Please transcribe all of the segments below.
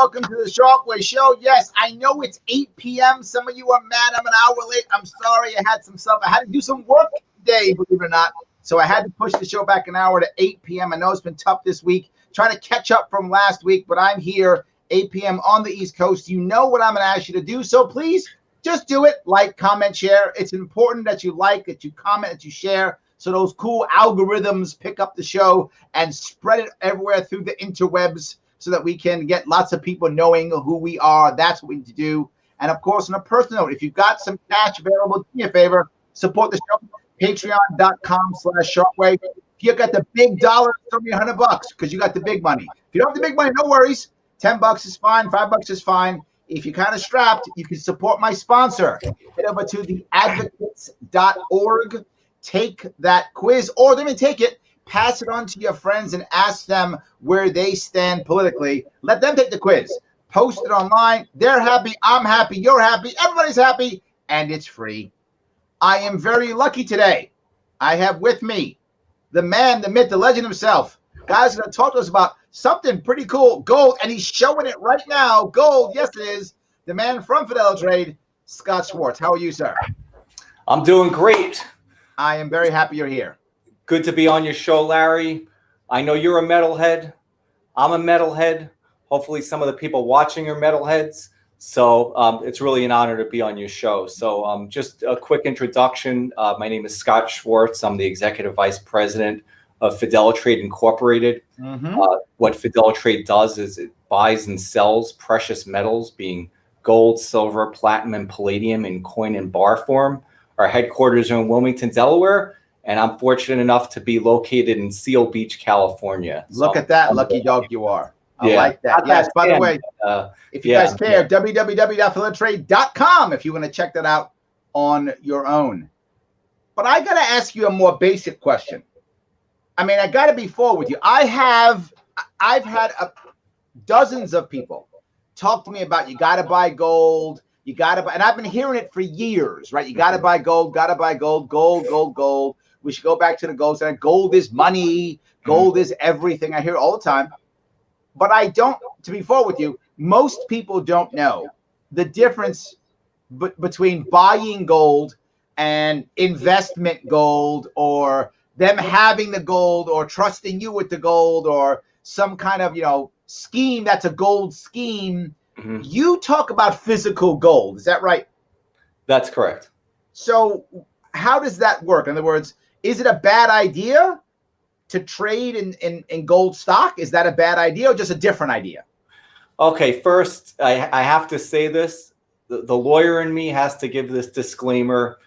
welcome to the Sharpe Way show. Yes, I know it's 8 p.m. Some of you are mad I'm an hour late. I'm sorry. I had to do some work today, believe it or not. So I had to push the show back an hour to 8 p.m. I know it's been tough this week, trying to catch up from last week, but I'm here 8 p.m. on the East Coast. You know what I'm going to ask you to do, so please just do it. Like, comment, share. It's important that you like, that you comment, that you share, so those cool algorithms pick up the show and spread it everywhere through the interwebs so that we can get lots of people knowing who we are. That's what we need to do. And, of course, on a personal note, if you've got some cash available, do me a favor, support the show. Patreon.com/SharpeWay. If you got the big dollar, throw me $100 because you got the big money. If you don't have the big money, no worries. $10 is fine. $5 is fine. If you're kind of strapped, you can support my sponsor. Head over to the Advocatesorg. Take that quiz, or let me take it, pass it on to your friends and ask them where they stand politically. Let them take the quiz. Post it online. They're happy. I'm happy. You're happy. Everybody's happy. And it's free. I am very lucky today. I have with me the man, the myth, the legend himself. Guy's going to talk to us about something pretty cool, gold, and he's showing it right now. Gold, yes it is. The man from FideliTrade, Scott Schwartz. How are you, sir? I'm doing great. I am very happy you're here. Good to be on your show, Larry. I know you're a metalhead. I'm a metalhead. Hopefully some of the people watching are metalheads. So it's really an honor to be on your show. So just a quick introduction. My name is Scott Schwartz. I'm the Executive Vice President of FideliTrade Incorporated. What FideliTrade does is it buys and sells precious metals, being gold, silver, platinum, and palladium in coin and bar form. Our headquarters are in Wilmington, Delaware, and I'm fortunate enough to be located in Seal Beach, California. Look at that lucky dog you are. I like that. Yes, by the way, if you guys care, www.FideliTrade.com if you want to check that out on your own. But I got to ask you a more basic question. I mean, I got to be forward with you. I've had dozens of people talk to me about you got to buy gold. You got to buy, and I've been hearing it for years, right? You got to buy gold, got to buy gold, gold. We should go back to the gold standard. Gold is money. Gold is everything. I hear it all the time. But I don't, to be forward with you, most people don't know the difference between buying gold and investment gold, or them having the gold, or trusting you with the gold, or some kind of, scheme that's a gold scheme. You talk about physical gold. Is that right? That's correct. So how does that work? In other words, is it a bad idea to trade in gold stock? Is that a bad idea or just a different idea? Okay, first, I have to say this. The lawyer in me has to give this disclaimer.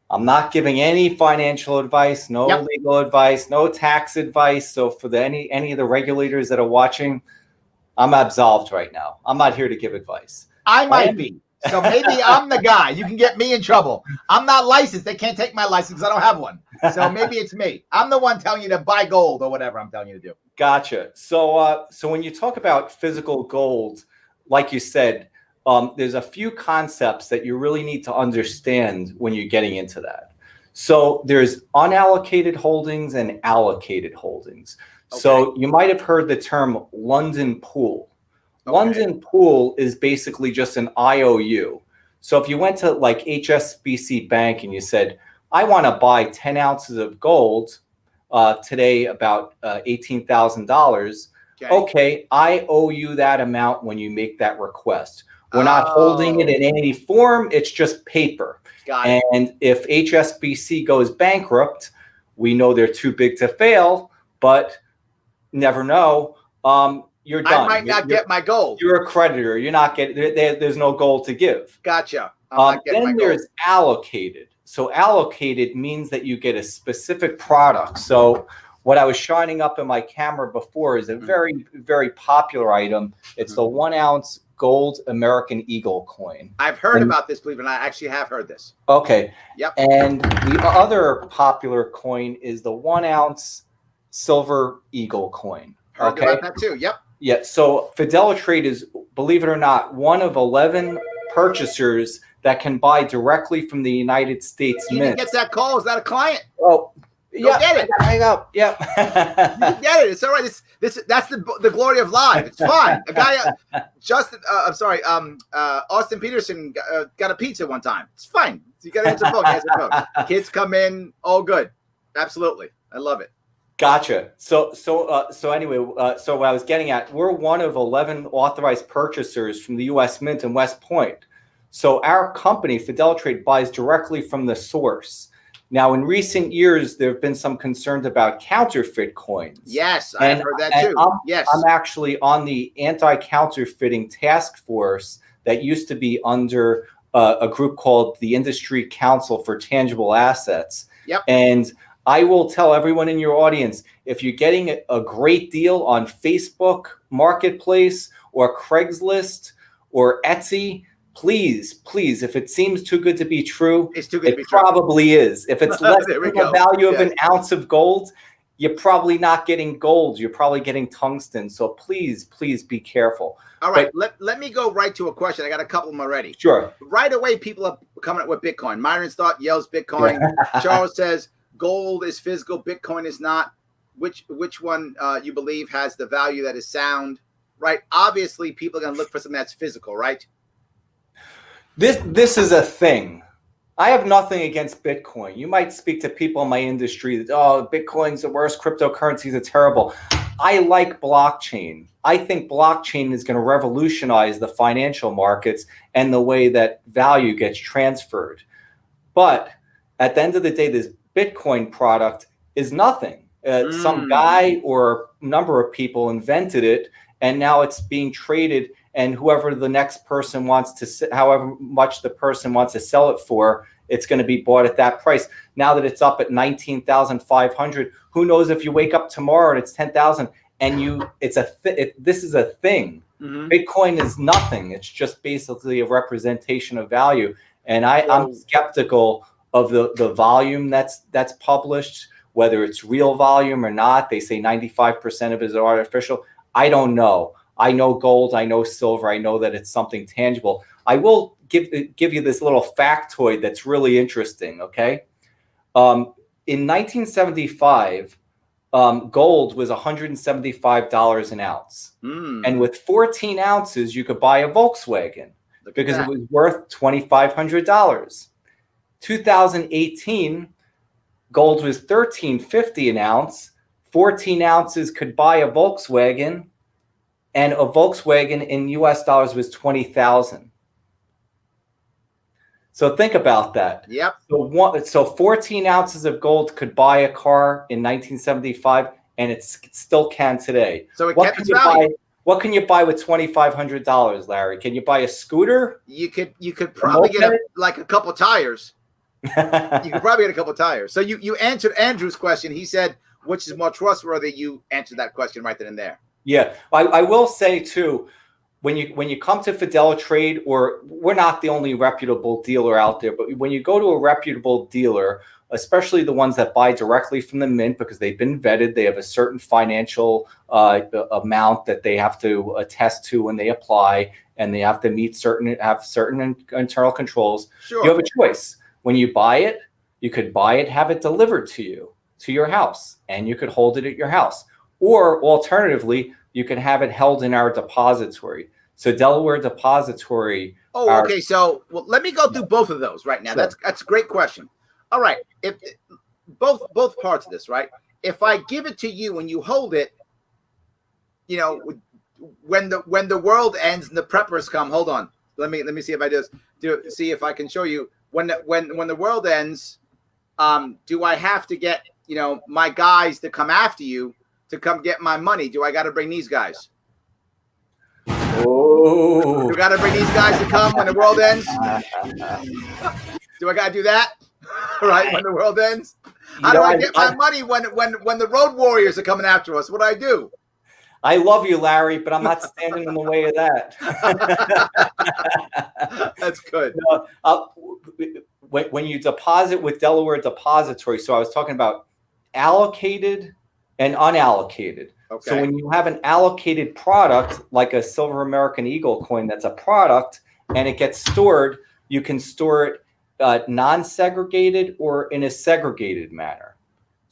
I'm not giving any financial advice, no legal advice, no tax advice. So for any of the regulators that are watching, I'm absolved right now. I'm not here to give advice. I might be. So maybe I'm the guy. You can get me in trouble. I'm not licensed. They can't take my license because I don't have one. So maybe it's me. I'm the one telling you to buy gold or whatever I'm telling you to do. Gotcha. So when you talk about physical gold, like you said, there's a few concepts that you really need to understand when you're getting into that. So there's unallocated holdings and allocated holdings. Okay. So you might have heard the term London pool. Okay. London pool is basically just an IOU. So if you went to like HSBC Bank and you said, I want to buy 10 ounces of gold today, about $18,000. Okay, I owe you that amount when you make that request. We're not holding it in any form. It's just paper. Got it. And if HSBC goes bankrupt, we know they're too big to fail, but never know. You're done. I might not get my gold. You're a creditor. You're not getting. There's no gold to give. Gotcha. Then there's allocated. So allocated means that you get a specific product. So what I was shining up in my camera before is a very, very popular item. It's the 1 ounce gold American Eagle coin. I've heard about this, believe it or not. I actually have heard this. Okay. Yep. And the other popular coin is the 1 ounce silver Eagle coin. Heard about that too. Yep. Yeah. So FideliTrade is, believe it or not, one of 11 purchasers that can buy directly from the United States Mint. You didn't get that call. Is that a client? Well, Go get it. Hang up. Yep. You can get it. It's all right. That's the glory of live. It's fine. A guy, Austin Peterson got a pizza one time. It's fine. You got to answer the phone. Answer the phone. Kids come in, all good. Absolutely, I love it. Gotcha. So anyway, so what I was getting at, we're one of 11 authorized purchasers from the U.S. Mint and West Point. So our company, FideliTrade, buys directly from the source. Now, in recent years, there have been some concerns about counterfeit coins. Yes, I've heard that too. Yes, I'm actually on the anti-counterfeiting task force that used to be under a group called the Industry Council for Tangible Assets. Yep. And I will tell everyone in your audience, if you're getting a great deal on Facebook Marketplace or Craigslist or Etsy, please, if it seems too good to be true, it's too good to be true. It probably is. If it's less than the value of an ounce of gold, you're probably not getting gold. You're probably getting tungsten. So please be careful. All right, let me go right to a question. I got a couple of them already. Sure. Right away, people are coming up with Bitcoin. Myron's thought yells Bitcoin. Charles says gold is physical, Bitcoin is not. Which one you believe has the value that is sound? Right. Obviously, people are going to look for something that's physical, right? This is a thing. I have nothing against Bitcoin. You might speak to people in my industry that, oh, Bitcoin's the worst, cryptocurrencies are terrible. I like blockchain. I think blockchain is going to revolutionize the financial markets and the way that value gets transferred. But at the end of the day, this Bitcoin product is nothing. Some guy or number of people invented it, and now it's being traded. And whoever the next person wants to, however much the person wants to sell it for, it's going to be bought at that price. Now that it's up at 19,500, who knows if you wake up tomorrow and it's 10,000 and this is a thing. Mm-hmm. Bitcoin is nothing. It's just basically a representation of value. And I'm skeptical of the volume that's published, whether it's real volume or not. They say 95% of it is artificial. I don't know. I know gold, I know silver, I know that it's something tangible. I will give you this little factoid that's really interesting, okay? In 1975, gold was $175 an ounce. And with 14 ounces, you could buy a Volkswagen because it was worth $2,500. 2018, gold was $13.50 an ounce. 14 ounces could buy a Volkswagen. And a Volkswagen in US dollars was $20,000. So think about that. Yep. So 14 ounces of gold could buy a car in 1975, and it still can today. So it kept its value. What can you buy with $2,500, Larry? Can you buy a scooter? You could probably get a couple tires. You could probably get a couple tires. So you answered Andrew's question. He said, which is more trustworthy? You answered that question right then and there. Yeah, I will say too, when you come to FideliTrade, or we're not the only reputable dealer out there, but when you go to a reputable dealer, especially the ones that buy directly from the mint because they've been vetted, they have a certain financial amount that they have to attest to when they apply, and they have to have certain internal controls. Sure. You have a choice. When you buy it, you could buy it, have it delivered to you, to your house, and you could hold it at your house. Or alternatively, you can have it held in our depository. So Delaware Depository. Oh, okay. So let me go through both of those right now. Sure. That's a great question. All right. If both parts of this, right? If I give it to you and you hold it, you know, when the world ends and the preppers come, hold on. Let me see if I see if I can show you when the world ends. Do I have to get, you know, my guys to come after you to come get my money? Do I got to bring these guys? Oh, do I got to bring these guys to come when the world ends? Do I got to do that? Right, when the world ends? How do I get my money when the road warriors are coming after us? What do I do? I love you, Larry, but I'm not standing in the way of that. That's good. When you deposit with Delaware Depository, so I was talking about allocated and unallocated. Okay. So when you have an allocated product, like a Silver American Eagle coin, that's a product, and it gets stored, you can store it non-segregated or in a segregated manner.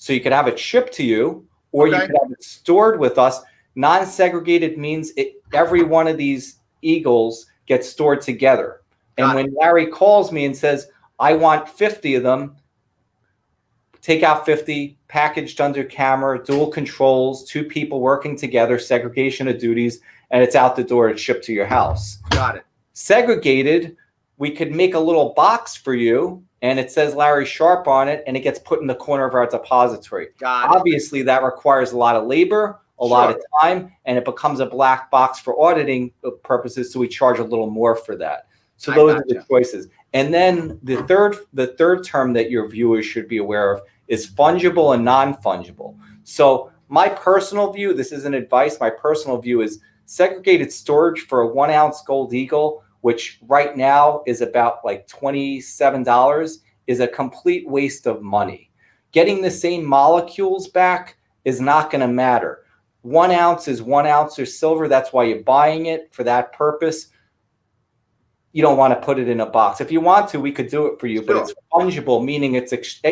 So you could have it shipped to you, or you could have it stored with us. Non-segregated means every one of these eagles gets stored together. And when Larry calls me and says, I want 50 of them, take out 50, packaged under camera, dual controls, 2 people working together, segregation of duties, and it's out the door. It's shipped to your house. Got it. Segregated, we could make a little box for you, and it says Larry Sharpe on it, and it gets put in the corner of our depository. Obviously, that requires a lot of labor, a lot of time, and it becomes a black box for auditing purposes, so we charge a little more for that. So those are the choices. And then the third term that your viewers should be aware of is fungible and non-fungible. So my personal view, this isn't advice, my personal view is segregated storage for a 1 ounce gold eagle, which right now is about like $27, is a complete waste of money. Getting the same molecules back is not going to matter. 1 ounce is 1 ounce of silver. That's why you're buying it for that purpose. You don't want to put it in a box. If you want to, we could do it for you, but it's fungible, meaning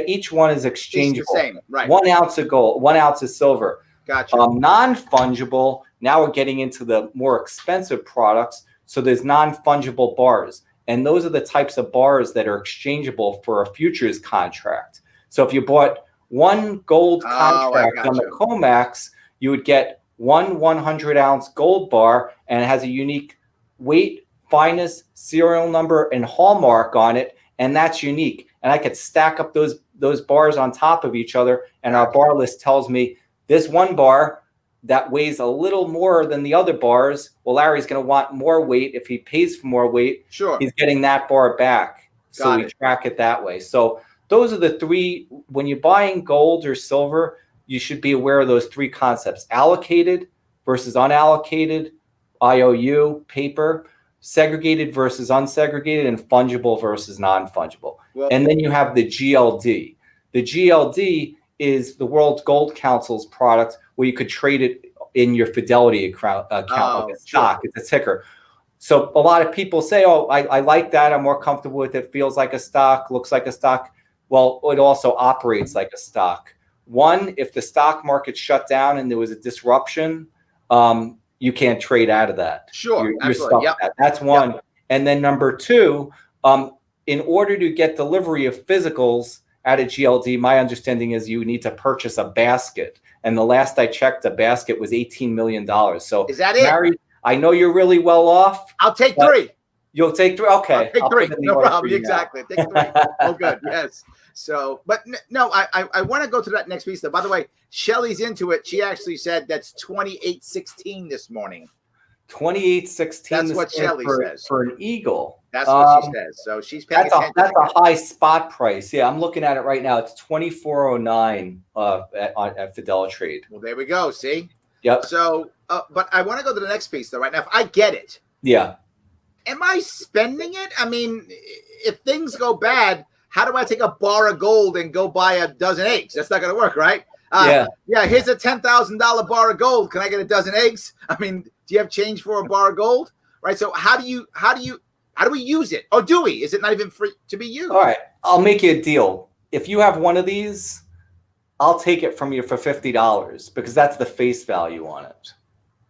each one is exchangeable. It's the same, right? 1 ounce of gold, 1 ounce of silver. Gotcha. Non-fungible, now we're getting into the more expensive products. So there's non-fungible bars. And those are the types of bars that are exchangeable for a futures contract. So if you bought 1 gold contract on the COMEX, you would get 1 100-ounce gold bar, and it has a unique weight, fineness, serial number, and hallmark on it, and that's unique. And I could stack up those bars on top of each other, and our bar list tells me this one bar that weighs a little more than the other bars, well, Larry's going to want more weight. If he pays for more weight, he's getting that bar back. So we track it that way. So those are the 3. When you're buying gold or silver, you should be aware of those 3 concepts: allocated versus unallocated, IOU, paper, segregated versus unsegregated, and fungible versus non-fungible. And then you have the GLD. The GLD is the World Gold Council's product, where you could trade it in your Fidelity account like a stock. It's a ticker. So a lot of people say, oh, I like that. I'm more comfortable with it. Feels like a stock, looks like a stock. Well, it also operates like a stock. One, if the stock market shut down and there was a disruption, you can't trade out of that. You're stuck with that. That's one. And then number 2, in order to get delivery of physicals at a GLD, my understanding is you need to purchase a basket. And the last I checked, the basket was $18 million. So is that it? Mary, I know you're really well off. I'll take 3. You'll take 3? Okay. I'll take 3. No problem. Exactly. Take 3. Oh, good. Yes. So, but no, I want to go to that next piece though. By the way, Shelly's into it. She actually said that's 28.16 this morning. 28.16. That's what Shelly says for an eagle. That's what she says. So she's paying attention. That's a high spot price. Yeah, I'm looking at it right now. It's 24.09 at FideliTrade. Well, there we go. See. Yep. So, but I want to go to the next piece though. Right now, if I get it, am I spending it? I mean, if things go bad, how do I take a bar of gold and go buy a dozen eggs? That's not going to work, right? Here's a $10,000 bar of gold. Can I get a dozen eggs? I mean, do you have change for a bar of gold? Right. So how do we use it? Or do we? Is it not even free to be used? All right. I'll make you a deal. If you have one of these, I'll take it from you for $50 because that's the face value on it.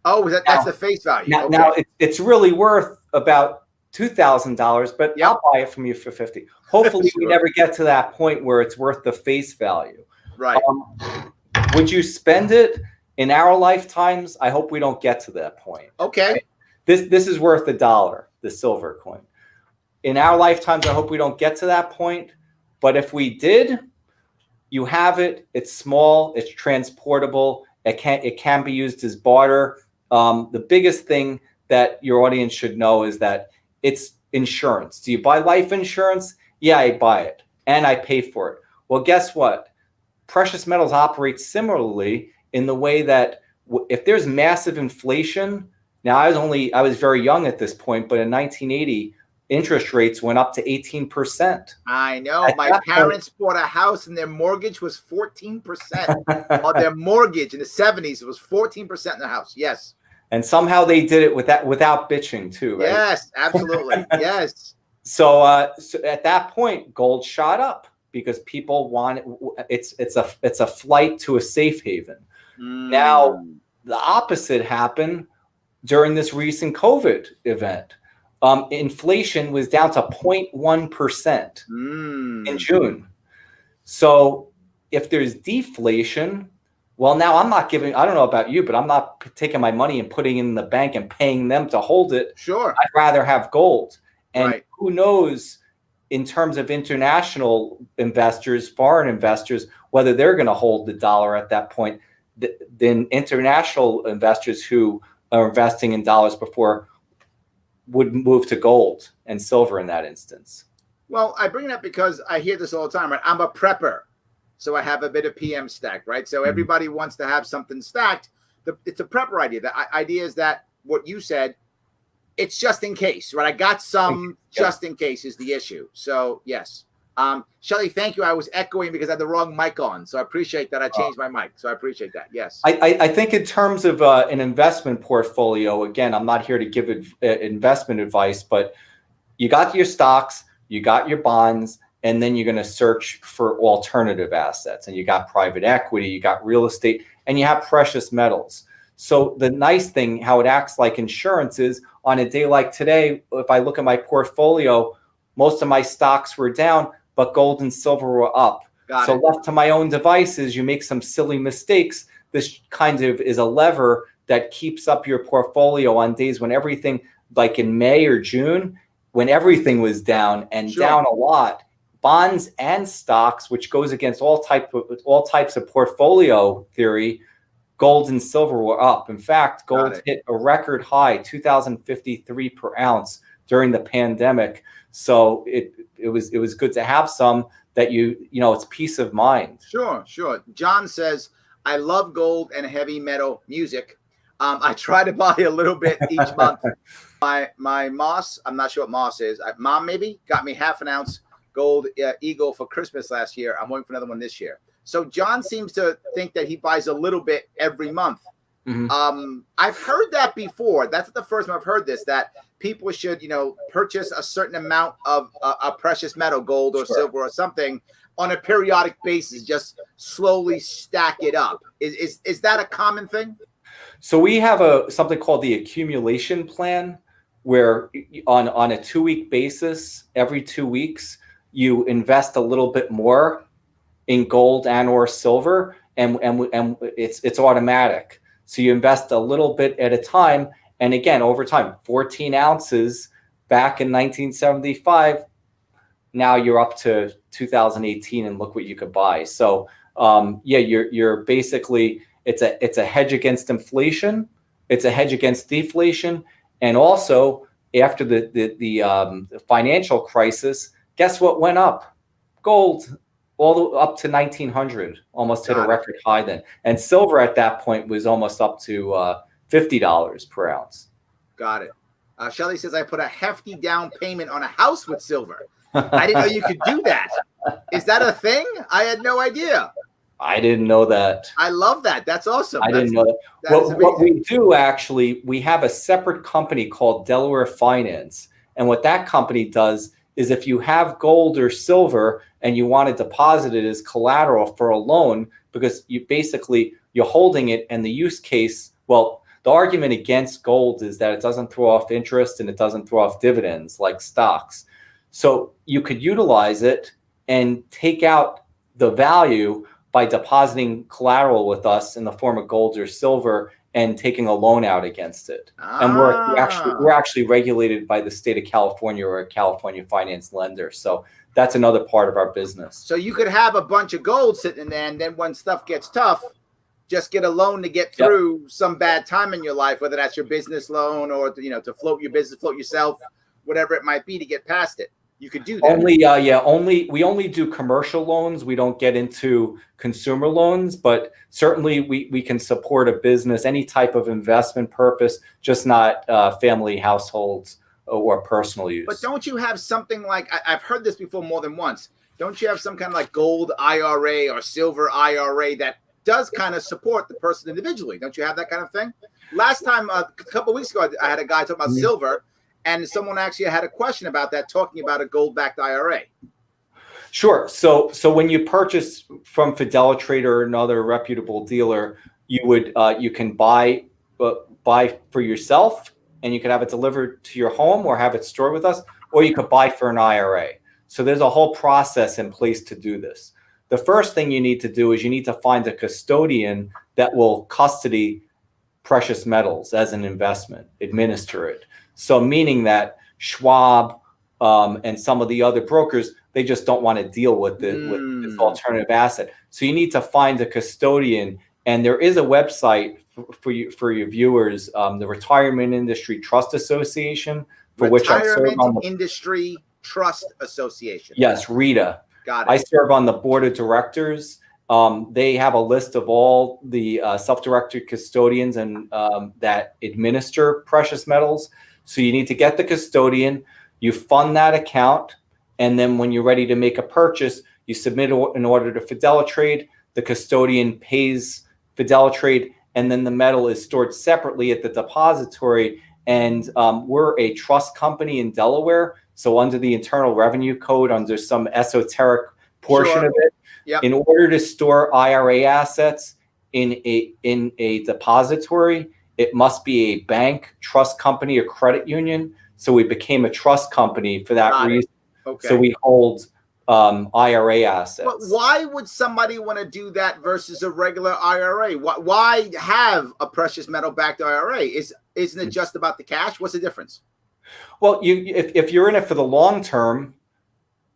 Oh, that's the face value. Now it's really worth about $2,000, but I'll buy it from you for $50. Hopefully we never get to that point where it's worth the face value. Right. Would you spend it in our lifetimes? I hope we don't get to that point. Okay. Right? This is worth $1, the silver coin. In our lifetimes, I hope we don't get to that point. But if we did, you have it. It's small. It's transportable. It can be used as barter. The biggest thing that your audience should know is that it's insurance. Do you buy life insurance? Yeah, I buy it and I pay for it. Well, guess what? Precious metals operate similarly in the way that if there's massive inflation, now I was very young at this point, but in 1980, interest rates went up to 18%. I know. My parents bought a house and their mortgage was 14%. Or their mortgage in the 70s, it was 14% in the house. Yes. And somehow they did it without bitching too, right? Yes, absolutely. Yes. So at that point, gold shot up. because people want it's a flight to a safe haven. Now, the opposite happened during this recent COVID event. Inflation was down to 0.1% in June. So if there's deflation, well, now I don't know about you, but I'm not taking my money and putting it in the bank and paying them to hold it. Sure. I'd rather have gold. And who knows, in terms of international investors, foreign investors, whether they're going to hold the dollar at that point. Then international investors who are investing in dollars before would move to gold and silver in that instance. Well, I bring it up because I hear this all the time, right? I'm a prepper, so I have a bit of PM stacked, right? So everybody wants to have something stacked. It's a prepper idea. The idea is that what you said, it's just in case, right? I got some just in case is the issue. So yes. Shelly, thank you. I was echoing because I had the wrong mic on. So I appreciate that. I changed my mic. So I appreciate that. Yes. I think in terms of an investment portfolio, again, I'm not here to give investment advice, but you got your stocks, you got your bonds, and then you're going to search for alternative assets. And you got private equity, you got real estate, and you have precious metals. So the nice thing, how it acts like insurance is on a day like today, if I look at my portfolio, most of my stocks were down, but gold and silver were up. So left to my own devices, you make some silly mistakes. This kind of is a lever that keeps up your portfolio on days when everything, like in May or June, when everything was down and down a lot. Bonds and stocks, which goes against all types of portfolio theory, gold and silver were up. In fact, gold hit a record high, 2,053 per ounce during the pandemic. So it was good to have some that it's peace of mind. Sure. John says, I love gold and heavy metal music. I try to buy a little bit each month. My Moss, I'm not sure what Moss is. Mom maybe got me half an ounce gold eagle for Christmas last year. I'm waiting for another one this year. So John seems to think that he buys a little bit every month. I've heard that before. That's the first time I've heard this, that people should, purchase a certain amount of a precious metal, gold or silver or something, on a periodic basis, just slowly stack it up. Is that a common thing? So we have something called the accumulation plan, where on a 2-week basis, every 2 weeks, you invest a little bit more in gold and or silver, and it's automatic. So you invest a little bit at a time. And again, over time, 14 ounces back in 1975. Now you're up to 2018 and look what you could buy. So you're basically, it's a hedge against inflation. It's a hedge against deflation. And also after the financial crisis, guess what went up? Gold. All the up to 1900, almost hit a record high then. And silver at that point was almost up to $50 per ounce. Got it. Shelly says, I put a hefty down payment on a house with silver. I didn't know you could do that. Is that a thing? I had no idea. I didn't know that. I love that. That's awesome. Didn't know that. What we do, actually, we have a separate company called Delaware Finance. And what that company does is if you have gold or silver and you want to deposit it as collateral for a loan, because you're holding it, and the use case, well, the argument against gold is that it doesn't throw off interest and it doesn't throw off dividends like stocks. So you could utilize it and take out the value by depositing collateral with us in the form of gold or silver and taking a loan out against it. And we're actually regulated by the state of California, or a California finance lender. So that's another part of our business. So you could have a bunch of gold sitting in there, and then when stuff gets tough, just get a loan to get through some bad time in your life, whether that's your business loan or to float your business, float yourself, whatever it might be, to get past it. You could do that. We only do commercial loans. We don't get into consumer loans, but certainly we can support a business, any type of investment purpose, just not family households or personal use. But don't you have something like, I've heard this before more than once, don't you have some kind of like gold IRA or silver IRA that does kind of support the person individually? Don't you have that kind of thing? Last time, a couple of weeks ago, I had a guy talking about silver. And someone actually had a question about that, talking about a Goldbacked IRA. Sure. So when you purchase from FideliTrade or another reputable dealer, you can buy for yourself, and you can have it delivered to your home or have it stored with us, or you could buy for an IRA. So there's a whole process in place to do this. The first thing you need to do is you need to find a custodian that will custody precious metals as an investment, administer it. So meaning that Schwab and some of the other brokers, they just don't want to deal with this alternative asset. So you need to find a custodian, and there is a website for your viewers, the Retirement Industry Trust Association, which I serve on the Industry Trust Association. Yes, RITA. Got it. I serve on the board of directors. They have a list of all the self-directed custodians and that administer precious metals. So you need to get the custodian, you fund that account, and then when you're ready to make a purchase, you submit an order to FideliTrade. The custodian pays FideliTrade, and then the metal is stored separately at the depository. And we're a trust company in Delaware. So under the Internal Revenue Code, under some esoteric portion of it, in order to store IRA assets in a depository, it must be a bank, trust company, or credit union. So we became a trust company for that reason. Okay. So we hold IRA assets. But why would somebody want to do that versus a regular IRA? Why have a precious metal backed IRA? Isn't it just about the cash? What's the difference? Well, if you're in it for the long term,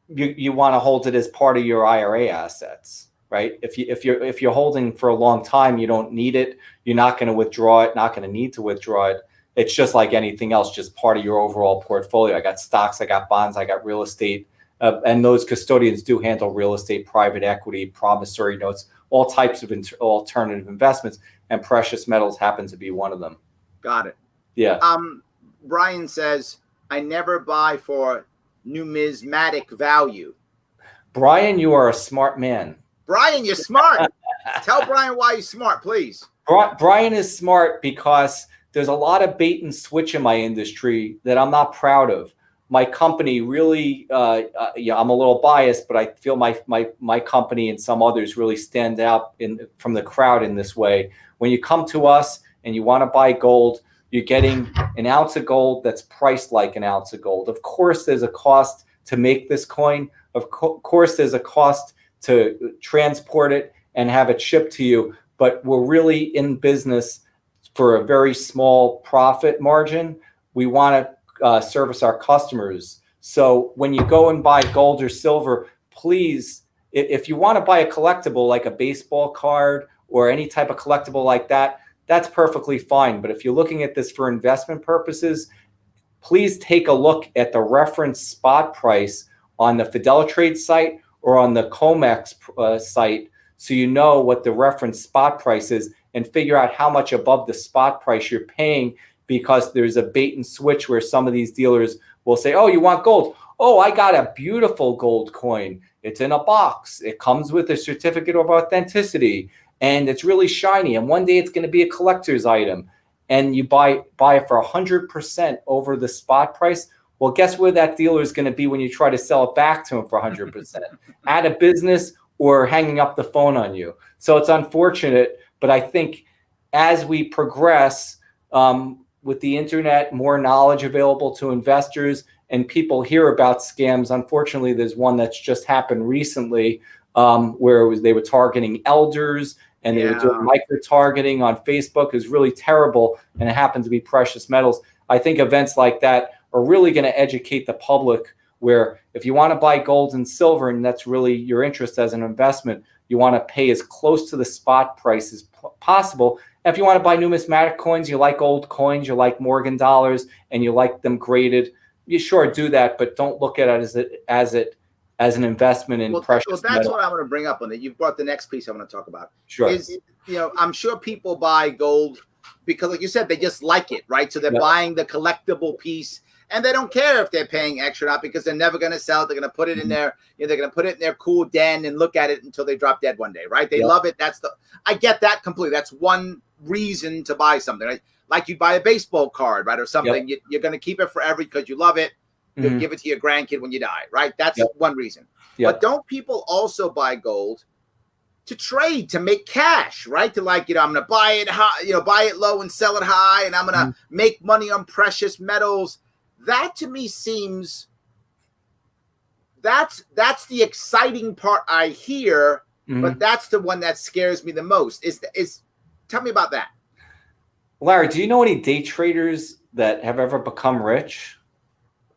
you want to hold it as part of your IRA assets, right? If you're holding for a long time, you don't need it. You're not going to withdraw it. Not going to need to withdraw it. It's just like anything else, just part of your overall portfolio. I got stocks, I got bonds, I got real estate, and those custodians do handle real estate, private equity, promissory notes, all types of alternative investments, and precious metals happen to be one of them. Got it. Yeah. Brian says, I never buy for numismatic value. Brian, you are a smart man. Brian, you're smart. Tell Brian why he's smart, please. Brian is smart because there's a lot of bait and switch in my industry that I'm not proud of. My company really, I'm a little biased, but I feel my company and some others really stand out from the crowd in this way. When you come to us and you want to buy gold, you're getting an ounce of gold that's priced like an ounce of gold. Of course, there's a cost to make this coin. Of course, there's a cost to transport it and have it shipped to you. But we're really in business for a very small profit margin. We want to service our customers. So when you go and buy gold or silver, please, if you want to buy a collectible like a baseball card or any type of collectible like that, that's perfectly fine. But if you're looking at this for investment purposes, please take a look at the reference spot price on the FideliTrade site or on the COMEX site, so you know what the reference spot price is, and figure out how much above the spot price you're paying, because there's a bait and switch where some of these dealers will say, oh, you want gold? Oh, I got a beautiful gold coin. It's in a box. It comes with a certificate of authenticity, and it's really shiny. And one day it's going to be a collector's item. And you buy it for 100% over the spot price. Well, guess where that dealer is going to be when you try to sell it back to him for 100%? Out of business or hanging up the phone on you. So it's unfortunate, but I think as we progress with the internet, more knowledge available to investors, and people hear about scams. Unfortunately, there's one that's just happened recently where they were targeting elders, and they were doing micro-targeting on Facebook. Is really terrible, and it happened to be precious metals. I think events like that are really going to educate the public, where if you want to buy gold and silver, and that's really your interest as an investment, you want to pay as close to the spot price as possible. And if you want to buy numismatic coins, you like old coins, you like Morgan dollars, and you like them graded, you sure do that, but don't look at it as an investment in precious metals. Well, that's what I want to bring up on it. You've brought the next piece I want to talk about. Sure. I'm sure people buy gold because, like you said, they just like it, right? So they're buying the collectible piece, and they don't care if they're paying extra or not, because they're never going to sell it. They're going to put it in their, they're going to put it in their cool den and look at it until they drop dead one day, right? They love it. I get that completely. That's one reason to buy something, right? Like you buy a baseball card, right, or something. You're going to keep it forever because you love it. You'll give it to your grandkid when you die, right? That's one reason. Yep. But don't people also buy gold to trade, to make cash, right? To like, I'm going to buy it high, buy it low and sell it high, and I'm going to make money on precious metals. That to me seems that's the exciting part I hear, but that's the one that scares me the most. Is tell me about that. Larry, do you know any day traders that have ever become rich?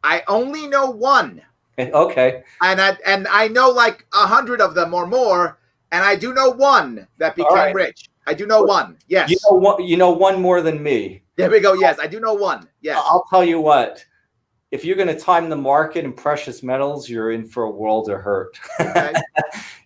I only know one. Okay. And I know like 100 of them or more, and I do know one that became rich. I do know one. Yes. You know one more than me. There we go. Yes, I do know one. Yes. I'll tell you what. If you're going to time the market in precious metals, you're in for a world of hurt. Okay.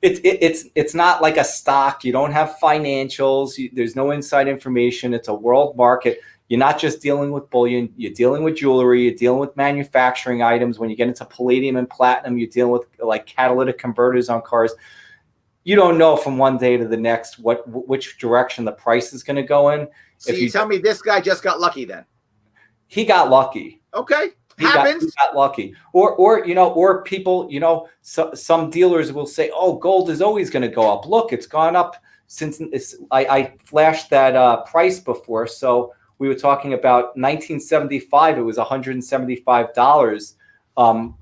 It's not like a stock. You don't have financials. There's no inside information. It's a world market. You're not just dealing with bullion. You're dealing with jewelry. You're dealing with manufacturing items. When you get into palladium and platinum, you're dealing with like catalytic converters on cars. You don't know from one day to the next which direction the price is going to go in. So you tell me this guy just got lucky then? He got lucky. Okay. He got lucky. Or people, some dealers will say, oh, gold is always going to go up. Look, it's gone up since I flashed that price before. So we were talking about 1975. It was $175.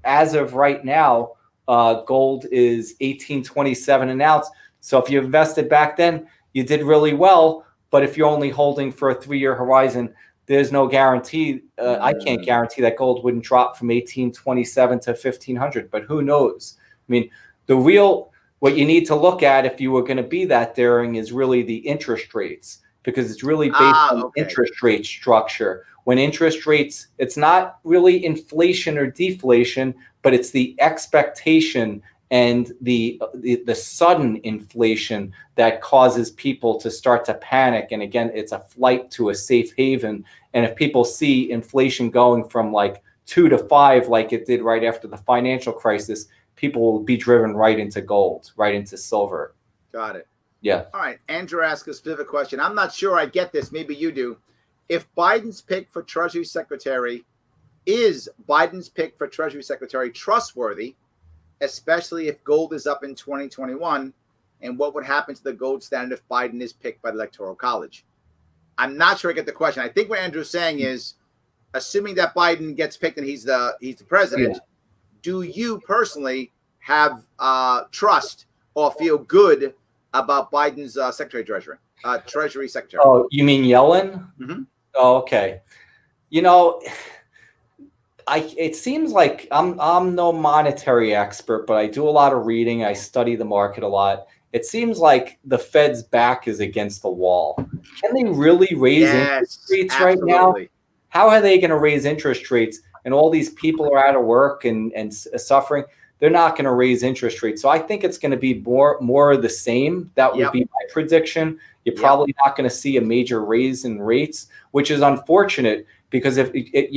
As of right now, gold is $18.27 an ounce. So if you invested back then, you did really well. But if you're only holding for a 3-year horizon, there's no guarantee. I can't guarantee that gold wouldn't drop from 1827 to 1500, but who knows? I mean, what you need to look at if you were going to be that daring is really the interest rates, because it's really based on interest rate structure. When interest rates, it's not really inflation or deflation, but it's the expectation and the sudden inflation that causes people to start to panic. And again, it's a flight to a safe haven. And if people see inflation going from like 2 to 5, like it did right after the financial crisis, people will be driven right into gold, right into silver. Got it. Yeah. All right. Andrew asked a specific question. I'm not sure I get this. Maybe you do. If Biden's pick for Treasury Secretary, is Biden's pick for Treasury Secretary trustworthy, especially if gold is up in 2021? And what would happen to the gold standard if Biden is picked by the Electoral College? I'm not sure I get the question. I think what Andrew's saying is, assuming that Biden gets picked and he's the president, do you personally have trust or feel good about Biden's Treasury Secretary? Oh, you mean Yellen? Mm-hmm. Oh, okay. It seems like I'm no monetary expert, but I do a lot of reading. I study the market a lot. It seems like the Fed's back is against the wall. Can they really raise interest rates right now? How are they going to raise interest rates? And all these people are out of work and suffering. They're not going to raise interest rates. So I think it's going to be more of the same. That would be my prediction. You're probably not going to see a major raise in rates, which is unfortunate. Because if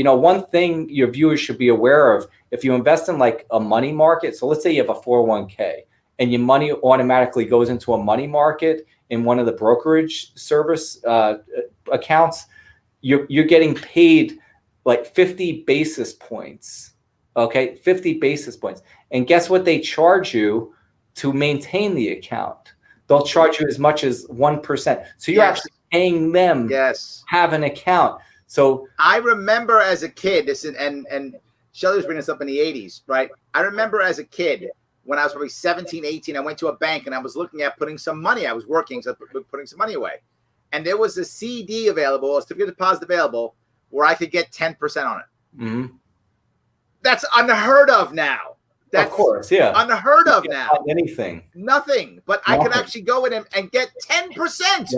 one thing your viewers should be aware of, if you invest in like a money market, so let's say you have a 401k and your money automatically goes into a money market in one of the brokerage service accounts, you're getting paid like 50 basis points. Okay, 50 basis points. And guess what they charge you to maintain the account? They'll charge you as much as 1%. So you're actually paying them have an account. So I remember as a kid, and Shelly was bringing this up in the 80s, right? I remember as a kid when I was probably 17, 18, I went to a bank and I was looking at putting some money. I was working, so putting some money away. And there was a CD available, a certificate of deposit available, where I could get 10% on it. Mm-hmm. That's unheard of now. That's of course, unheard of now. Anything. Nothing. But I could actually go in and get 10%.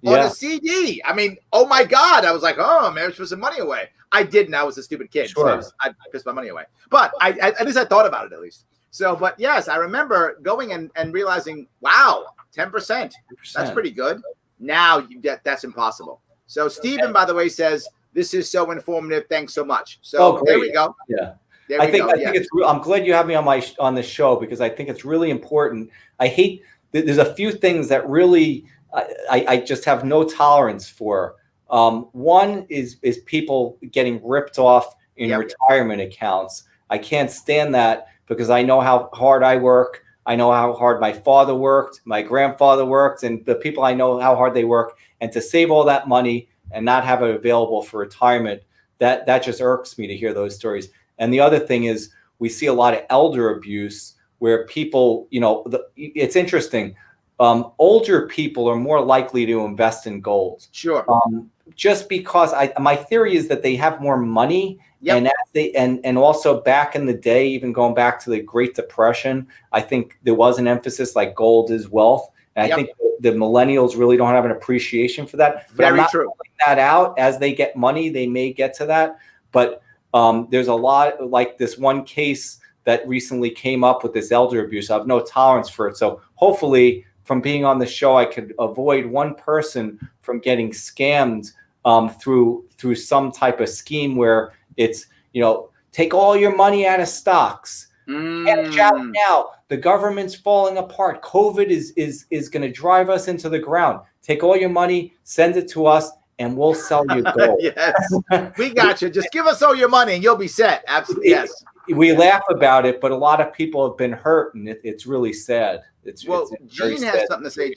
On a CD. I mean, oh my God. I was like, oh, man, put some money away. I didn't. I was a stupid kid. Sure. So I pissed my money away. But at least I thought about it at least. So, but yes, I remember going and realizing, wow, 10%. That's pretty good. Now that's impossible. So Stephen, by the way, says, this is so informative. Thanks so much. So there we go. Yeah. I think it's. I'm glad you have me on this show, because I think it's really important. There's a few things that really I just have no tolerance for. One is people getting ripped off in retirement accounts. I can't stand that because I know how hard I work. I know how hard my father worked, my grandfather worked, and the people I know how hard they work. And to save all that money and not have it available for retirement, that just irks me to hear those stories. And the other thing is we see a lot of elder abuse where people, it's interesting. Older people are more likely to invest in gold. Sure. Just because my theory is that they have more money. Yep. And also back in the day, even going back to the Great Depression, I think there was an emphasis like gold is wealth. And I think the millennials really don't have an appreciation for that. But Very I'm not true. ruling that out. As they get money, they may get to that. But there's a lot, like this one case that recently came up with this elder abuse. I have no tolerance for it. So hopefully from being on the show, I could avoid one person from getting scammed through some type of scheme where it's, take all your money out of stocks. Cash out now. The government's falling apart. COVID is going to drive us into the ground. Take all your money, send it to us, and we'll sell you gold. Yes, we got you. Just give us all your money and you'll be set. Absolutely, yes. We laugh about it, but a lot of people have been hurt, and it's really sad. Gene has something to say.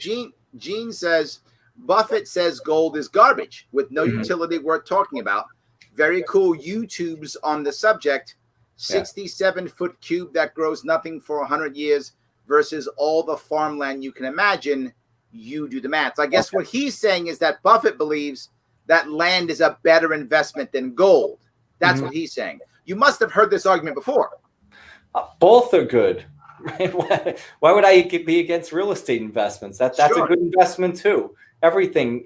Gene says, Buffett says gold is garbage with no utility worth talking about. Very cool YouTubes on the subject. 67-foot cube that grows nothing for 100 years versus all the farmland you can imagine. You do the math. So I guess what he's saying is that Buffett believes that land is a better investment than gold. That's what he's saying. You must have heard this argument before. Both are good. Why would I be against real estate investments? That's a good investment too. Everything,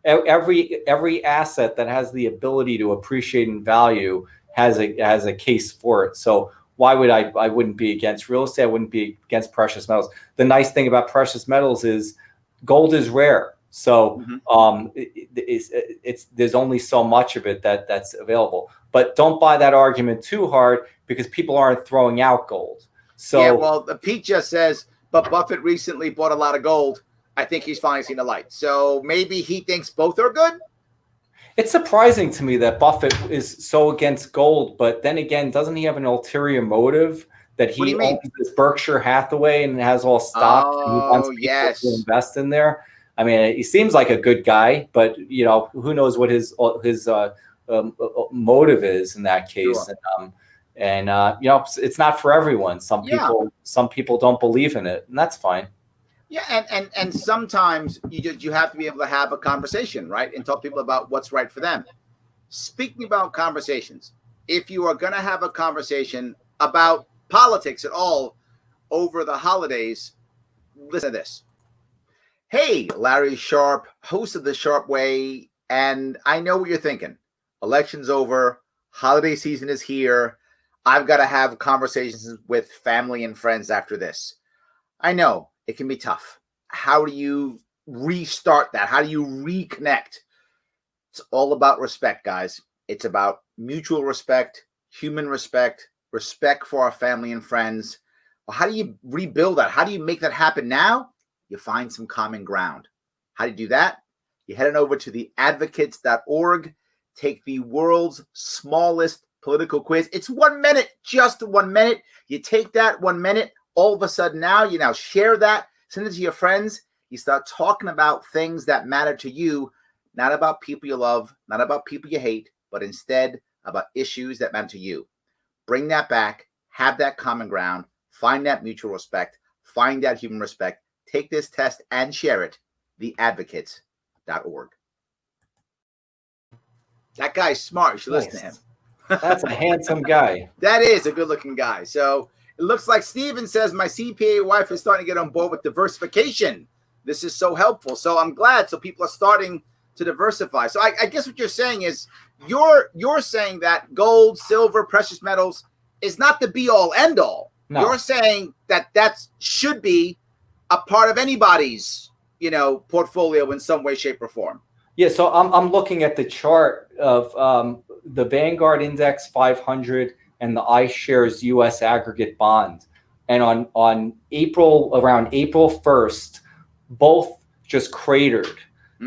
every asset that has the ability to appreciate in value has a case for it. So why would I wouldn't be against real estate? I wouldn't be against precious metals. The nice thing about precious metals is gold is rare. So there's only so much of it that's available. But don't buy that argument too hard because people aren't throwing out gold. So Pete just says, but Buffett recently bought a lot of gold. I think he's finally seen the light. So maybe he thinks both are good. It's surprising to me that Buffett is so against gold, but then again, doesn't he have an ulterior motive that he owns this Berkshire Hathaway and has all stock and he wants people to invest in there? I mean, he seems like a good guy, but who knows what his motive is in that case. Sure. And it's not for everyone. Some people don't believe in it, and that's fine. Yeah, and sometimes you have to be able to have a conversation, right? And talk to people about what's right for them. Speaking about conversations, if you are going to have a conversation about politics at all over the holidays, listen to this. Hey, Larry Sharpe, host of the Sharpe Way, and I know what you're thinking. Election's over, holiday season is here. I've got to have conversations with family and friends after this. I know. It can be tough. How do you restart that? How do you reconnect? It's all about respect, guys. It's about mutual respect, human respect, respect for our family and friends. Well, how do you rebuild that? How do you make that happen now? You find some common ground. How do you do that? You head on over to the Advocatesorg, take the world's smallest political quiz. It's 1 minute, just 1 minute. You take that 1 minute. All of a sudden now, you now share that, send it to your friends. You start talking about things that matter to you, not about people you love, not about people you hate, but instead about issues that matter to you. Bring that back, have that common ground, find that mutual respect, find that human respect. Take this test and share it, theadvocates.org. That guy's smart. You should listen to him. That's a handsome guy. That is a good-looking guy. So it looks like Steven says, my CPA wife is starting to get on board with diversification. This is so helpful. So I'm glad. So people are starting to diversify. So I guess what you're saying is you're saying that gold, silver, precious metals is not the be-all, end-all. No. You're saying that should be a part of anybody's, portfolio in some way, shape, or form. Yeah. So I'm looking at the chart of the Vanguard Index 500 and the iShares U.S. Aggregate Bond. And on around April 1st, both just cratered.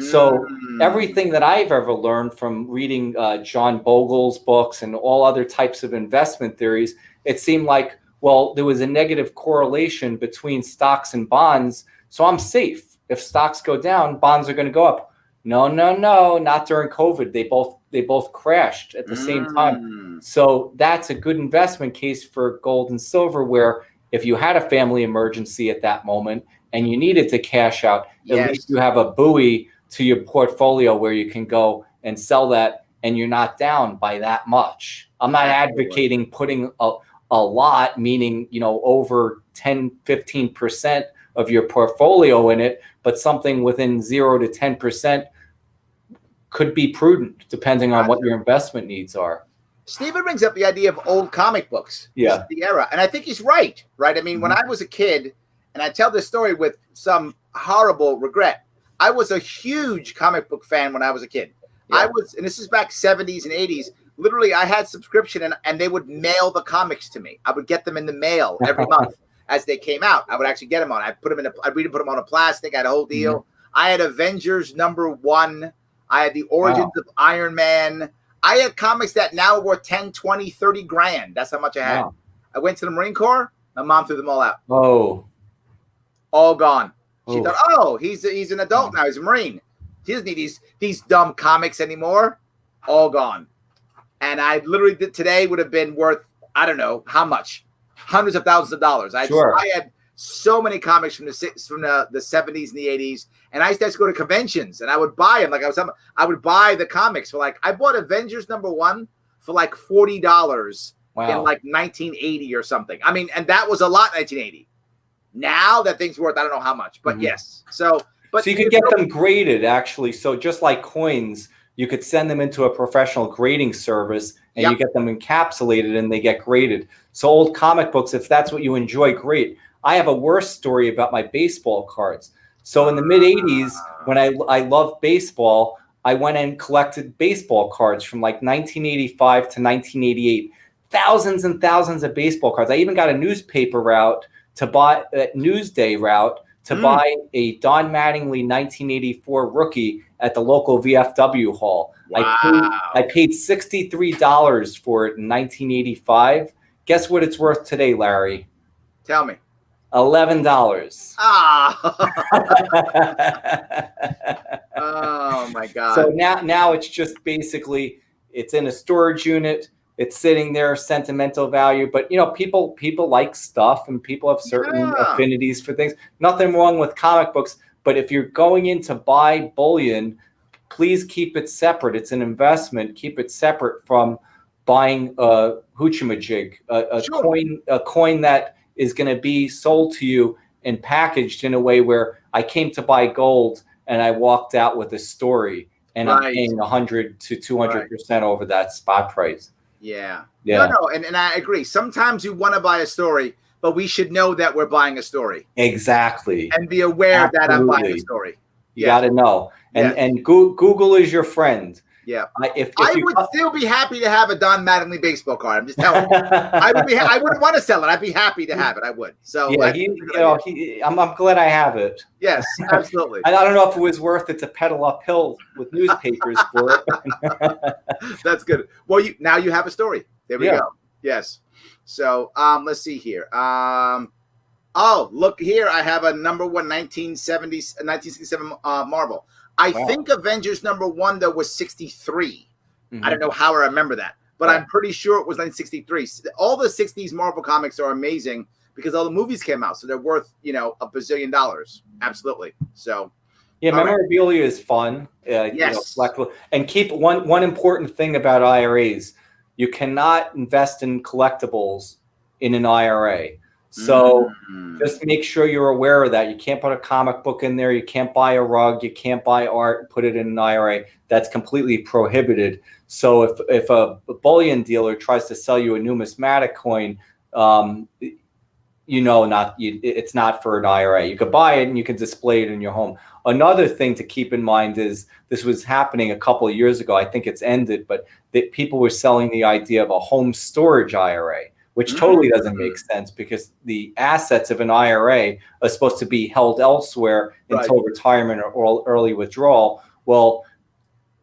So everything that I've ever learned from reading John Bogle's books and all other types of investment theories, it seemed like, well, there was a negative correlation between stocks and bonds. So I'm safe. If stocks go down, bonds are going to go up. No, not during COVID. They both crashed at the same time. So that's a good investment case for gold and silver, where if you had a family emergency at that moment and you needed to cash out, at least you have a buoy to your portfolio where you can go and sell that and you're not down by that much. I'm not advocating putting a lot, meaning, over 10, 15% of your portfolio in it, but something within 0 to 10% could be prudent depending on what your investment needs are. Stephen brings up the idea of old comic books. Yeah. The era. And I think he's right? I mean, when I was a kid, and I tell this story with some horrible regret, I was a huge comic book fan when I was a kid. Yeah. And this is back 70s and 80s. Literally, I had subscription and they would mail the comics to me. I would get them in the mail every month as they came out. I would actually get them on. I'd read and put them on a plastic. I had a whole deal. I had Avengers #1. I had the origins of Iron Man. I had comics that now were 10, 20, 30 grand. That's how much I had. I went to the Marine Corps. My mom threw them all out. Oh. All gone. She thought, he's an adult now. He's a Marine. He doesn't need these dumb comics anymore. All gone. And I literally today would have been worth, I don't know how much, hundreds of thousands of dollars. I had so many comics from the 70s and the 80s. And I used to go to conventions and I would buy them. I would buy the comics for I bought Avengers #1 for $40 in 1980 or something. I mean, and that was a lot in 1980. Now that thing's worth, I don't know how much, but yes. So you could get them graded actually. So just like coins, you could send them into a professional grading service and you get them encapsulated and they get graded. So old comic books, if that's what you enjoy, great. I have a worse story about my baseball cards. So in the mid 80s, when I loved baseball, I went and collected baseball cards from 1985 to 1988, thousands and thousands of baseball cards. I even got a newspaper route to buy Newsday route to buy a Don Mattingly 1984 rookie at the local VFW hall. Wow. I paid $63 for it in 1985. Guess what it's worth today, Larry? Tell me. $11. Oh my God. So now it's just basically it's in a storage unit. It's sitting there, sentimental value. But people like stuff and people have certain affinities for things. Nothing wrong with comic books. But if you're going in to buy bullion, please keep it separate. It's an investment. Keep it separate from buying a hoochamajig, a coin that is going to be sold to you and packaged in a way where I came to buy gold and I walked out with a story and I'm paying 100 to 200% over that spot price. Yeah. No, and I agree. Sometimes you want to buy a story, but we should know that we're buying a story. Exactly. And be aware that I'm buying a story. You got to know. And Google is your friend. Yeah. I would still be happy to have a Don Mattingly baseball card. I'm just telling you. I wouldn't want to sell it. I'd be happy to have it. I would. So I'm glad I have it. Yes, absolutely. I don't know if it was worth it to pedal uphill with newspapers for it. That's good. Well, now you have a story. There we go. Yes. So let's see here. Look here. I have a #1 1967 Marvel. I think Avengers #1 though was 63. I don't know how I remember that, but I'm pretty sure it was 1963. All the 60s Marvel comics are amazing because all the movies came out, so they're worth $1 bazillion. Absolutely. So memorabilia is fun. Yes. And keep one important thing about IRAs: you cannot invest in collectibles in an IRA. So just make sure you're aware of that. You can't put a comic book in there. You can't buy a rug. You can't buy art and put it in an IRA. That's completely prohibited. So if a bullion dealer tries to sell you a numismatic coin, it's not for an IRA. You could buy it and you can display it in your home. Another thing to keep in mind is this was happening a couple of years ago. I think it's ended, but that people were selling the idea of a home storage IRA. which totally doesn't make sense because the assets of an IRA are supposed to be held elsewhere until retirement or early withdrawal. Well,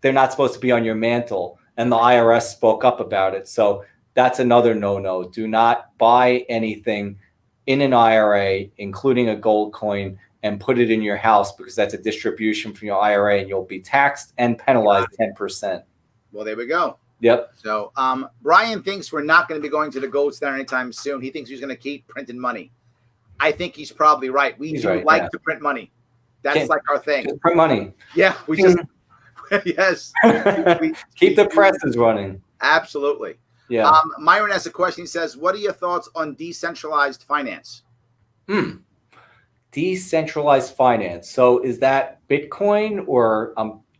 they're not supposed to be on your mantle, and the IRS spoke up about it. So that's another no-no. Do not buy anything in an IRA, including a gold coin, and put it in your house because that's a distribution from your IRA, and you'll be taxed and penalized 10%. Well, there we go. Yep. So Brian thinks we're not going to be going to the gold standard anytime soon. He thinks he's going to keep printing money. I think he's probably right. We like to print money. That's like our thing. Just print money. Yeah, we just yes. we keep the presses running. Absolutely. Yeah. Myron has a question. He says, "What are your thoughts on decentralized finance?" Decentralized finance. So is that Bitcoin or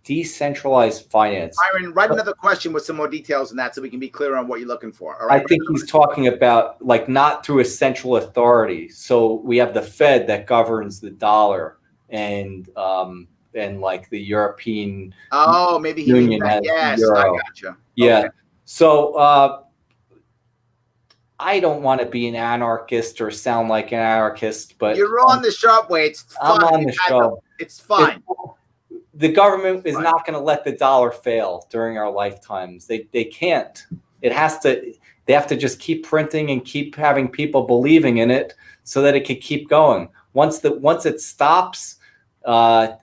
decentralized finance? Myron, write another question with some more details on that so we can be clear on what you're looking for. All right? I think he's talking about like not through a central authority. So we have the Fed that governs the dollar and like the European maybe he Union means that. Yes, Euro. I gotcha. Yeah. Okay. So I don't want to be an anarchist or sound like an anarchist, but you're on the Sharpe Way. It's fun. I'm on the show. It's fun. The government is not going to let the dollar fail during our lifetimes. They can't. It has to. They have to just keep printing and keep having people believing in it so that it can keep going. Once it stops, we're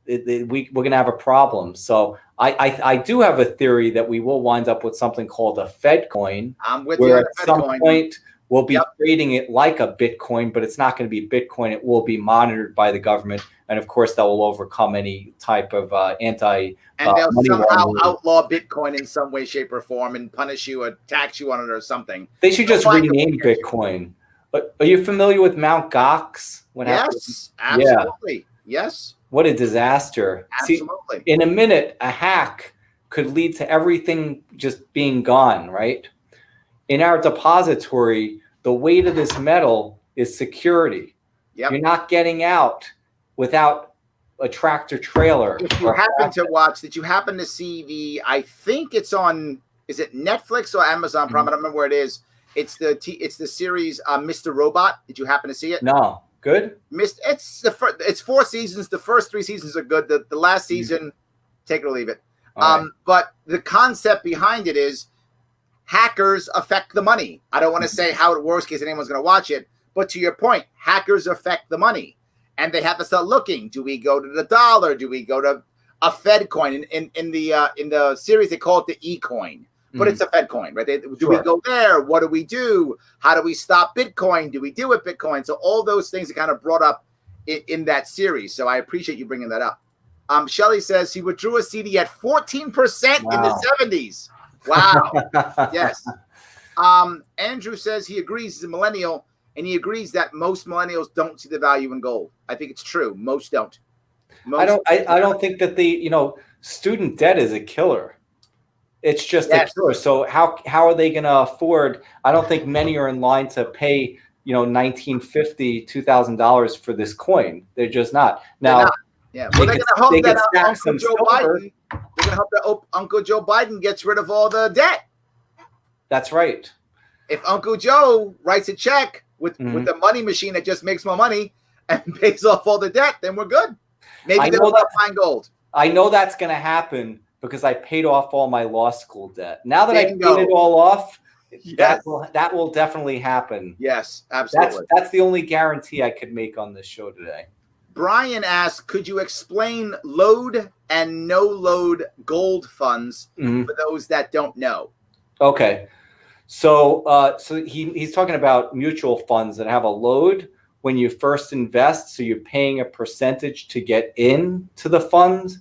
going to have a problem. So I do have a theory that we will wind up with something called a Fed coin. I'm with where you. At some point we'll be trading it like a Bitcoin, but it's not going to be Bitcoin. It will be monitored by the government, and of course that will overcome any type of anti. And they'll money somehow laundering. outlaw Bitcoin in some way, shape, or form, and punish you or tax you on it or something. They should just rename Bitcoin. But are you familiar with Mt. Gox? Yes, absolutely. Yeah. Yes. What a disaster. Absolutely. See, in a minute, a hack could lead to everything just being gone, right? In our depository, the weight of this metal is security. Yep. You're not getting out without a tractor trailer. If you happen to watch, did you happen to see I think it's on, is it Netflix or Amazon Prime? I don't remember where it is. It's the series Mr. Robot. Did you happen to see it? No. Good. It's 4 seasons. The first 3 seasons are good. The last season, take it or leave it. Right. But the concept behind it is hackers affect the money. I don't want to say how it works in case anyone's going to watch it. But to your point, hackers affect the money, and they have to start looking. Do we go to the dollar? Do we go to a Fed coin? In the series, they call it the e-coin. But it's a Fed coin, right? Do we go there? What do we do? How do we stop Bitcoin? Do we deal with Bitcoin? So all those things are kind of brought up in that series. So I appreciate you bringing that up. Shelly says he withdrew a CD at 14% in the 70s. Wow. Yes. Andrew says he agrees he's a millennial, and he agrees that most millennials don't see the value in gold. I think it's true. Most don't. I don't think that student debt is a killer. It's just a killer. So how are they going to afford? I don't think many are in line to pay, $1,950, $2,000 for this coin. They're just not. Now, yeah, well, they're going to hope that Uncle Joe Biden. They're going to hope that Uncle Joe Biden gets rid of all the debt. That's right. If Uncle Joe writes a check with the money machine that just makes more money and pays off all the debt, then we're good. Maybe they'll find gold. I know that's going to happen, because I paid off all my law school debt. Now that I paid it all off, that will definitely happen. Yes, absolutely. That's the only guarantee I could make on this show today. Brian asked, could you explain load and no load gold funds for those that don't know? Okay. So he's talking about mutual funds that have a load when you first invest. So you're paying a percentage to get into the funds.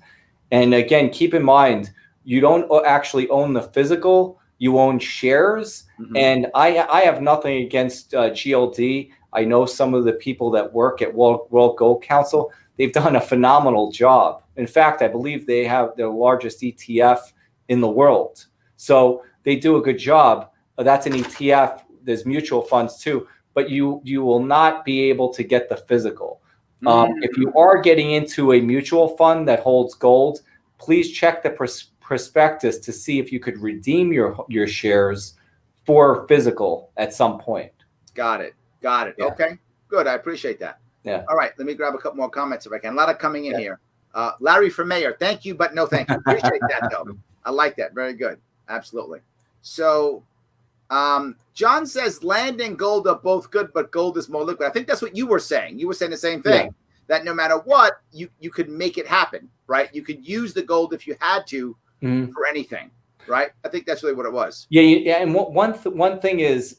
And again, keep in mind, you don't actually own the physical, you own shares. And I have nothing against GLD. I know some of the people that work at World Gold Council. They've done a phenomenal job. In fact, I believe they have the largest ETF in the world. So they do a good job. That's an ETF. There's mutual funds too, but you will not be able to get the physical. If you are getting into a mutual fund that holds gold, please check the prospectus to see if you could redeem your shares for physical at some point. Got it. Yeah. Okay, good. I appreciate that. Yeah. All right, let me grab a couple more comments if I can. A lot of coming in here. Larry for mayor. Thank you, but no thank you. Appreciate that, though. I like that. Very good. Absolutely. So John says land and gold are both good, but gold is more liquid. I think that's what you were saying. You were saying the same thing, that no matter what, you could make it happen, right? You could use the gold if you had to for anything, right? I think that's really what it was. Yeah. And one thing is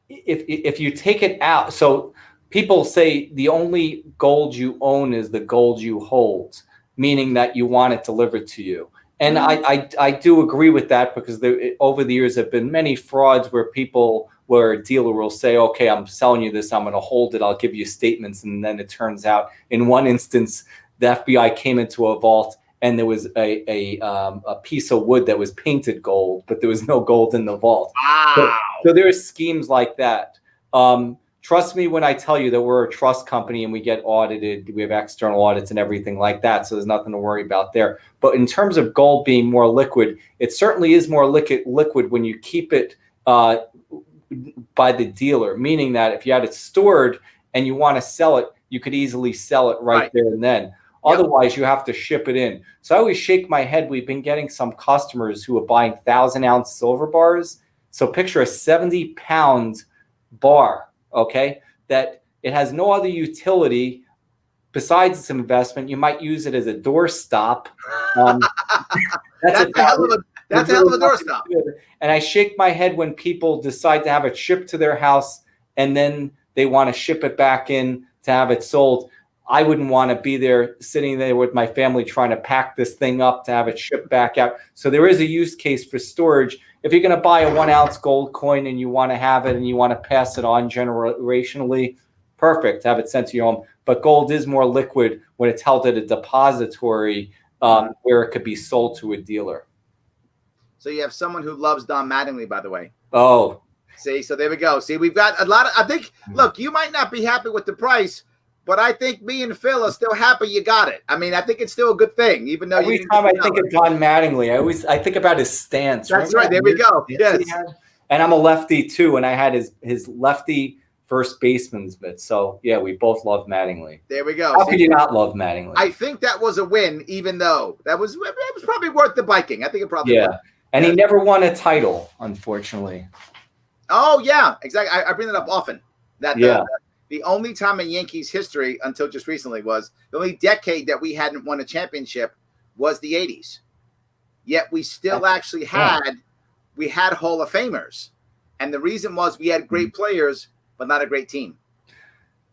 if you take it out, so people say the only gold you own is the gold you hold, meaning that you want it delivered to you. And I do agree with that, because over the years have been many frauds where a dealer will say, okay, I'm selling you this, I'm going to hold it, I'll give you statements. And then it turns out in one instance, the FBI came into a vault and there was a piece of wood that was painted gold, but there was no gold in the vault. Wow. So there are schemes like that. Trust me when I tell you that we're a trust company and we get audited. We have external audits and everything like that. So there's nothing to worry about there. But in terms of gold being more liquid, it certainly is more liquid when you keep it by the dealer, meaning that if you had it stored and you want to sell it, you could easily sell it right there and then. Otherwise, you have to ship it in. So I always shake my head. We've been getting some customers who are buying 1,000-ounce silver bars. So picture a 70-pound bar, okay, that it has no other utility besides its investment. You might use it as a doorstop. That's a hell of a doorstop. And I shake my head when people decide to have it shipped to their house and then they want to ship it back in to have it sold. I wouldn't want to be there sitting there with my family trying to pack this thing up to have it shipped back out. So there is a use case for storage. If you're going to buy a 1-ounce gold coin and you want to have it and you want to pass it on generationally, perfect, have it sent to your home. But gold is more liquid when it's held at a depository where it could be sold to a dealer. So you have someone who loves Don Mattingly, by the way. Oh. See, so there we go. See, we've got a lot of, I think, look, you might not be happy with the price, but I think me and Phil are still happy you got it. I mean, I think it's still a good thing, even though every time I think of Don Mattingly, I think about his stance. That's right. There we go. Yes. And I'm a lefty too, and I had his lefty first baseman's mitt. So yeah, we both love Mattingly. There we go. How could you not love Mattingly? I think that was a win, even though it was probably worth the biking. I think it probably was. And he never won a title, unfortunately. Oh yeah, exactly. I bring that up often. The only time in Yankees history until just recently was the only decade that we hadn't won a championship was the 80s. Yet we still actually had Hall of Famers. And the reason was we had great players, but not a great team.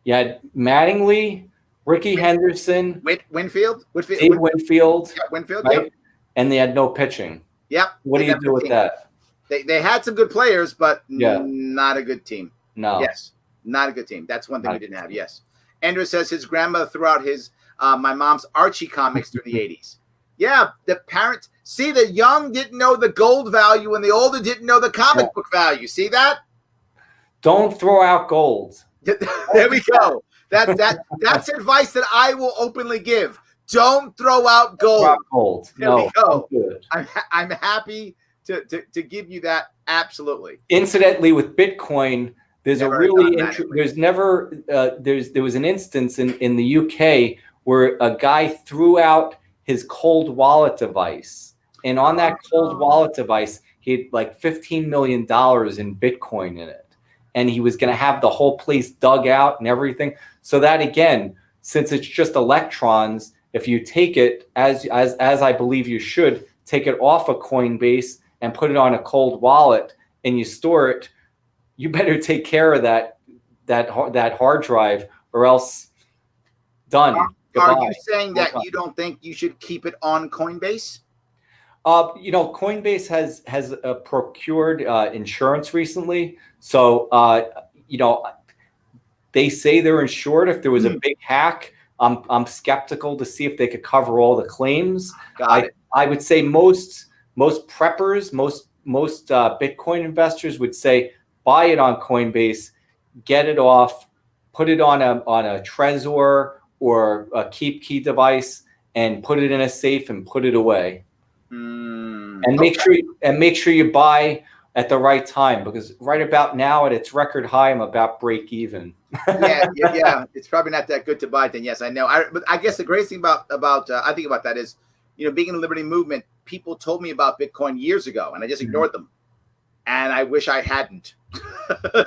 You had Mattingly, Ricky Henderson, Winfield. Dave Winfield. Yeah, Winfield, right? And they had no pitching. Yep. What do you do with that? They had some good players, but not a good team. No. Yes. Not a good team. That's one thing we didn't have. Yes. Andrew says his grandmother threw out his my mom's Archie comics during the 80s. Yeah, the parents. See, the young didn't know the gold value and the older didn't know the comic book value. See that? Don't throw out gold. There we go. That's advice that I will openly give. Don't throw out gold. There we go. I'm happy to give you that. Absolutely. Incidentally, with Bitcoin, there's there was an instance in the UK where a guy threw out his cold wallet device, and on that cold wallet device, he had like $15 million in Bitcoin in it, and he was going to have the whole place dug out and everything. So that, again, since it's just electrons, if you take it as I believe you should, take it off a Coinbase and put it on a cold wallet and you store it, you better take care of that hard drive, or else done. Are you saying that you don't think you should keep it on Coinbase? Coinbase has procured insurance recently, so they say they're insured if there was a big hack. I'm skeptical to see if they could cover all the claims. I would say most preppers, most Bitcoin investors would say buy it on Coinbase, get it off, put it on a Trezor or a keep key device, and put it in a safe and put it away. And make sure you buy at the right time, because right about now at its record high, I'm about break even. yeah. It's probably not that good to buy then. Yes, I know. But I guess the greatest thing about I think about that is, being in the Liberty movement, people told me about Bitcoin years ago, and I just ignored them. And I wish I hadn't.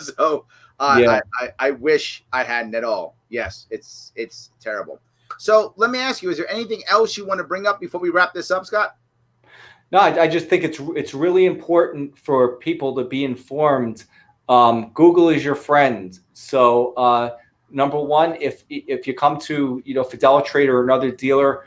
So I wish I hadn't at all. Yes, it's terrible. So let me ask you, is there anything else you want to bring up before we wrap this up, Scott? No, I just think it's really important for people to be informed. Google is your friend. So number one, if you come to FideliTrade or another dealer,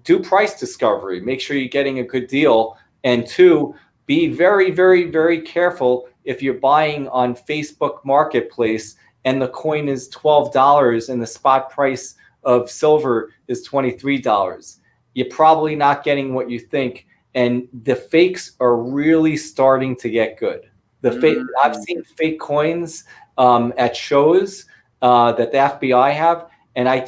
do price discovery. Make sure you're getting a good deal. And two, be very, very, very careful if you're buying on Facebook Marketplace and the coin is $12 and the spot price of silver is $23. You're probably not getting what you think. And the fakes are really starting to get good. I've seen fake coins at shows that the FBI have, and I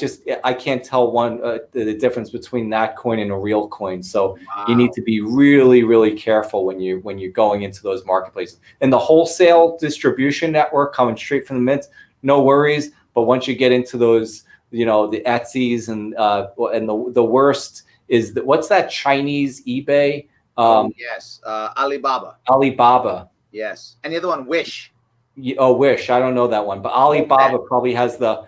can't tell the difference between that coin and a real coin. So you need to be really, really careful when you're going into those marketplaces. And the wholesale distribution network coming straight from the mint, no worries. But once you get into those, the Etsy's and the worst is what's that Chinese eBay? Yes, Alibaba. Alibaba. Yes, and the other one, Wish. Wish. I don't know that one, but Alibaba probably has the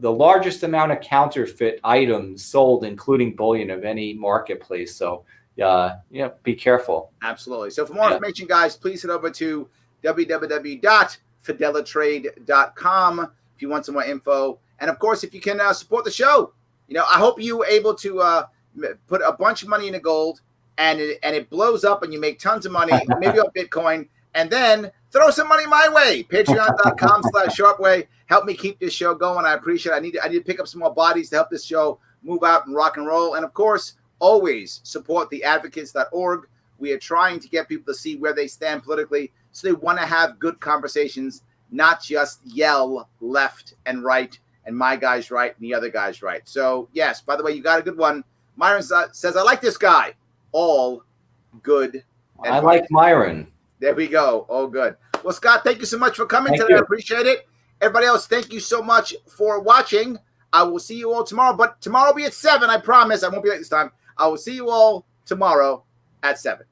largest amount of counterfeit items sold, including bullion, of any marketplace. So be careful. Absolutely. So for more information, guys, please head over to www.FideliTrade.com if you want some more info. And of course, if you can support the show, I hope you were able to put a bunch of money into gold and it blows up and you make tons of money, maybe on Bitcoin, and then throw some money my way. Patreon.com/Sharpe Way. Help me keep this show going. I appreciate it. I need to pick up some more bodies to help this show move out and rock and roll. And of course, always support the Advocatesorg. We are trying to get people to see where they stand politically, so they want to have good conversations, not just yell left and right and my guy's right and the other guy's right. So yes, by the way, you got a good one. Myron says, I like this guy. All good. I like Myron. There we go. Oh, good. Well, Scott, thank you so much for coming today. I appreciate it. Everybody else, thank you so much for watching. I will see you all tomorrow, but tomorrow will be at 7. I promise. I won't be late this time. I will see you all tomorrow at 7.